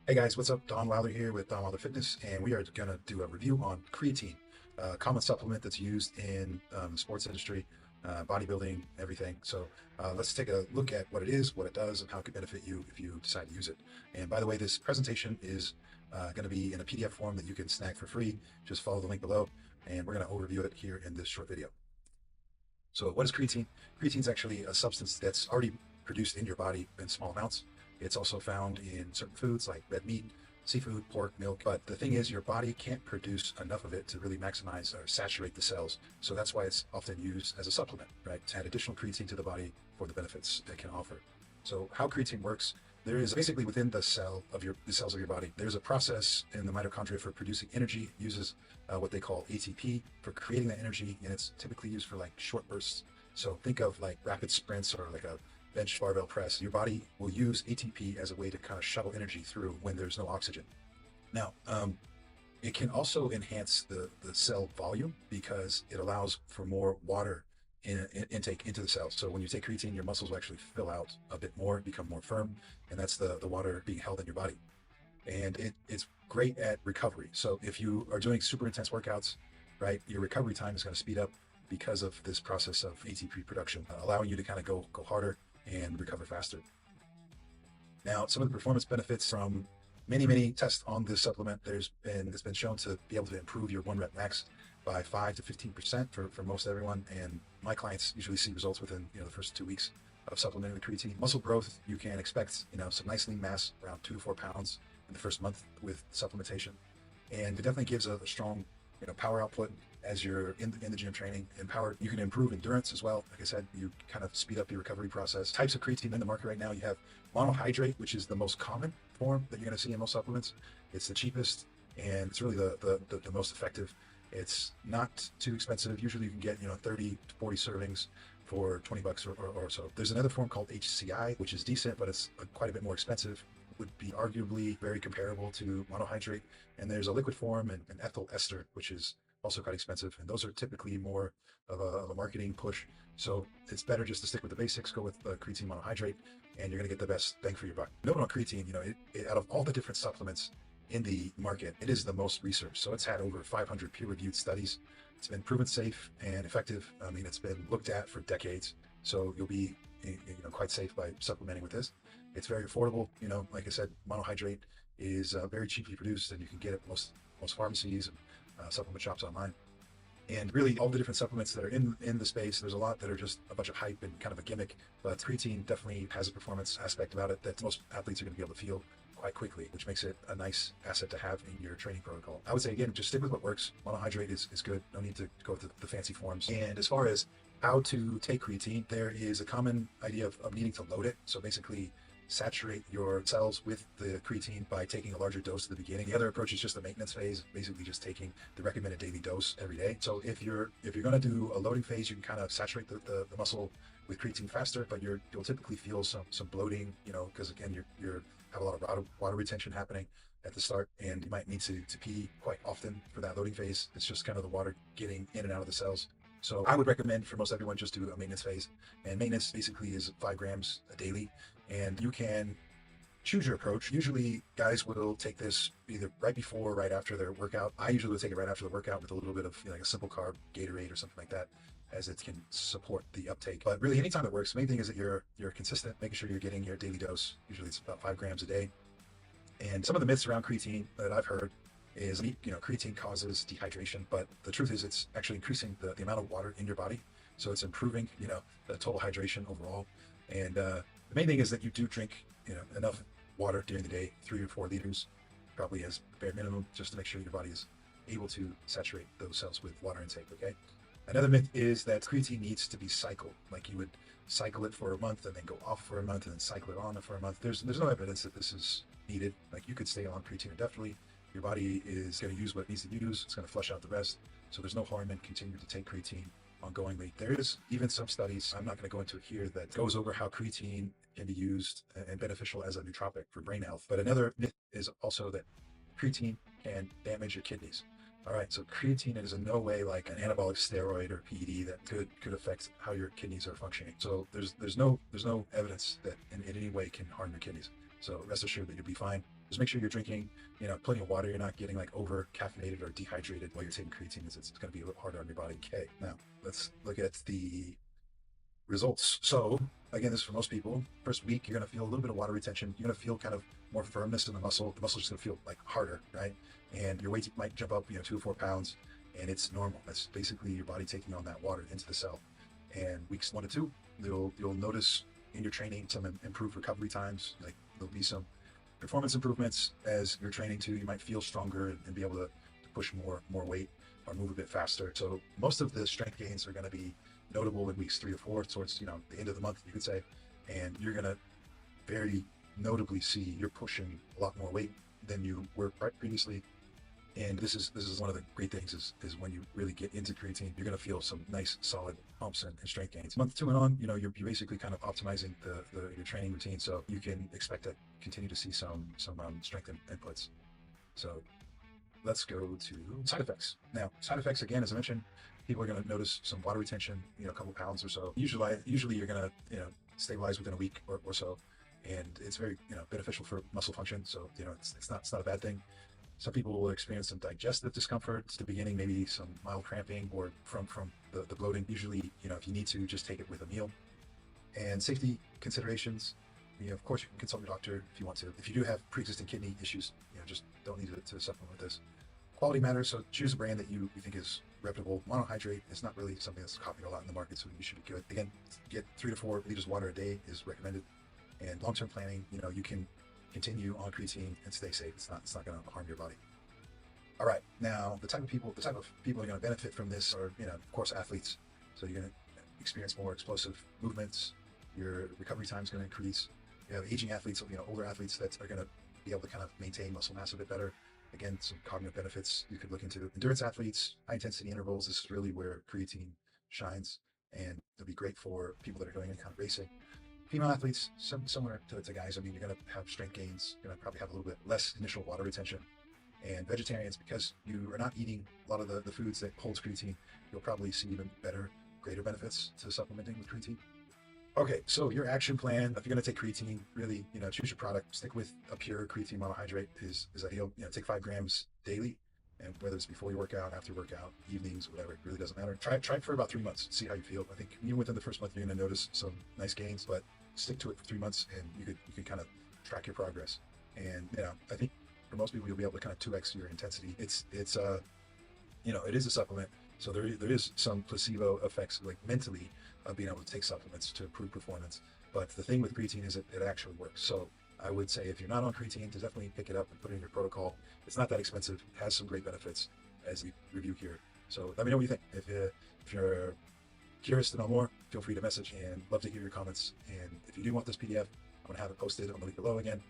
Hey guys, what's up? Don Wilder here with Don Wilder Fitness, and we are going to do a review on creatine, a common supplement that's used in the sports industry, bodybuilding, everything. So let's take a look at what it is, what it does, and how it can benefit you if you decide to use it. And by the way, this presentation is going to be in a PDF form that you can snag for free. Just follow the link below, and we're going to overview it here in this short video. So what is creatine? Creatine is actually a substance that's already produced in your body in small amounts. It's also found in certain foods like red meat, seafood, pork, milk. But the thing is, your body can't produce enough of it to really maximize or saturate the cells. So that's why it's often used as a supplement, right? To add additional creatine to the body for the benefits it can offer. So how creatine works, there is basically within the cells of your body, there's a process in the mitochondria for producing energy. It uses what they call ATP for creating that energy, and it's typically used for like short bursts. So think of like rapid sprints or like a bench barbell press. Your body will use ATP as a way to kind of shuttle energy through when there's no oxygen. Now, it can also enhance the cell volume because it allows for more water intake into the cells. So when you take creatine, your muscles will actually fill out a bit more, become more firm, and that's the water being held in your body. And it's great at recovery. So if you are doing super intense workouts, right, your recovery time is going to speed up because of this process of ATP production, allowing you to kind of go harder and recover faster. Now, some of the performance benefits from many tests on this supplement, it's been shown to be able to improve your 1 rep max by 5 to 15% for most everyone. And my clients usually see results within the first 2 weeks of supplementing with creatine. Muscle growth, you can expect some nice lean mass around 2 to 4 pounds in the first month with supplementation, and it definitely gives a strong power output as you're in the gym training. You can improve endurance as well. Like I said, you kind of speed up your recovery process. Types of creatine in the market right now, you have monohydrate, which is the most common form that you're going to see in most supplements. It's the cheapest, and it's really the most effective. It's not too expensive. Usually you can get 30 to 40 servings for $20 or so. There's another form called HCI, which is decent, but it's quite a bit more expensive. Would be arguably very comparable to monohydrate. And there's a liquid form and an ethyl ester, which is also quite expensive. And those are typically more of a marketing push. So it's better just to stick with the basics, go with creatine monohydrate, and you're going to get the best bang for your buck. Note on creatine, out of all the different supplements in the market, it is the most researched. So it's had over 500 peer-reviewed studies. It's been proven safe and effective. I mean, it's been looked at for decades. So you'll be quite safe by supplementing with this. It's very affordable. Like I said, monohydrate is very cheaply produced, and you can get it most pharmacies and supplement shops online. And really, all the different supplements that are in the space, there's a lot that are just a bunch of hype and kind of a gimmick. But creatine definitely has a performance aspect about it that most athletes are going to be able to feel quite quickly, which makes it a nice asset to have in your training protocol. I would say, again, just stick with what works. Monohydrate is good. No need to go with the fancy forms. And as far as how to take creatine, there is a common idea of needing to load it. So basically, saturate your cells with the creatine by taking a larger dose at the beginning. The other approach is just the maintenance phase, basically just taking the recommended daily dose every day. So if you're going to do a loading phase, you can kind of saturate the muscle with creatine faster, but you'll typically feel some bloating, because again, you have a lot of water retention happening at the start, and you might need to pee quite often for that loading phase. It's just kind of the water getting in and out of the cells. So I would recommend for most everyone just do a maintenance phase, and maintenance basically is 5 grams daily, and you can choose your approach. Usually guys will take this either right before or right after their workout. I usually would take it right after the workout with a little bit of like a simple carb Gatorade or something like that, as it can support the uptake. But really, anytime it works. The main thing is that you're consistent, making sure you're getting your daily dose. Usually it's about 5 grams a day. And some of the myths around creatine that I've heard is, creatine causes dehydration, but the truth is it's actually increasing the amount of water in your body. So it's improving, the total hydration overall. And the main thing is that you do drink, enough water during the day, 3 or 4 liters, probably as bare minimum, just to make sure your body is able to saturate those cells with water intake, okay? Another myth is that creatine needs to be cycled. Like you would cycle it for a month and then go off for a month and then cycle it on for a month. There's no evidence that this is needed. Like you could stay on creatine indefinitely. Your body is going to use what it needs to use. It's going to flush out the rest. So there's no harm in continuing to take creatine ongoingly. There is even some studies, I'm not going to go into it here, that goes over how creatine can be used and beneficial as a nootropic for brain health. But another myth is also that creatine can damage your kidneys. All right, so creatine is in no way like an anabolic steroid or PED that could affect how your kidneys are functioning. So there's no evidence that in any way can harm your kidneys. So rest assured that you'll be fine. Just make sure you're drinking, plenty of water. You're not getting like over caffeinated or dehydrated while you're taking creatine. It's going to be a little harder on your body. Okay, now let's look at the results. So again, this is for most people. First week, you're going to feel a little bit of water retention. You're going to feel kind of more firmness in the muscle. The muscle's just going to feel like harder, right? And your weight might jump up, 2 to 4 pounds, and it's normal. That's basically your body taking on that water into the cell. And weeks 1 to 2, you'll notice in your training some improved recovery times. Like there'll be some performance improvements as you're training too. You might feel stronger and be able to push more weight or move a bit faster. So most of the strength gains are going to be notable in weeks 3 to 4, towards the end of the month, you could say, and you're going to very notably see you're pushing a lot more weight than you were previously. And this is one of the great things is when you really get into creatine, you're going to feel some nice solid pumps and strength gains. Month 2 and on, you're basically kind of optimizing your training routine, so you can expect to continue to see some strength inputs. So let's go to side effects. Now, side effects, again, as I mentioned, people are going to notice some water retention, a couple pounds or so. Usually you're going to, stabilize within a week or so. And it's very, beneficial for muscle function. So, it's not a bad thing. Some people will experience some digestive discomfort at the beginning, maybe some mild cramping or from the bloating. Usually, if you need to, just take it with a meal. And safety considerations, of course, you can consult your doctor if you want to. If you do have pre-existing kidney issues, just don't need to supplement with this. Quality matters, so choose a brand that you think is reputable. Monohydrate is not really something that's copied a lot in the market, so you should be good. Again, get 3 to 4 liters of water a day is recommended. And long-term planning, you can continue on creatine and stay safe. It's not going to harm your body. All right, now the type of people that are going to benefit from this are, of course, athletes. So you're going to experience more explosive movements. Your recovery time is going to increase. You have aging athletes, older athletes that are going to be able to kind of maintain muscle mass a bit better. Again, some cognitive benefits you could look into. Endurance athletes, high intensity intervals. This is really where creatine shines, and it'll be great for people that are doing any kind of racing. Female athletes, similar to guys. I mean, you're going to have strength gains. You're going to probably have a little bit less initial water retention. And vegetarians, because you are not eating a lot of the foods that holds creatine, you'll probably see even greater benefits to supplementing with creatine. Okay, so your action plan, if you're going to take creatine, really, choose your product. Stick with a pure creatine monohydrate is ideal. Take 5 grams daily, and whether it's before your workout, after workout, evenings, whatever, it really doesn't matter. Try it for about 3 months. See how you feel. I think even within the first month, you're going to notice some nice gains, but stick to it for 3 months, and you could kind of track your progress. And I think for most people, you'll be able to kind of 2x your intensity. It is a supplement, so there is some placebo effects, like mentally, of being able to take supplements to improve performance. But the thing with creatine is it actually works. So I would say if you're not on creatine, to definitely pick it up and put it in your protocol. It's not that expensive. It has some great benefits, as we review here. So let me know what you think. If you're curious to know more, feel free to message, and love to hear your comments. And if you do want this PDF, I'm going to have it posted on the link below again.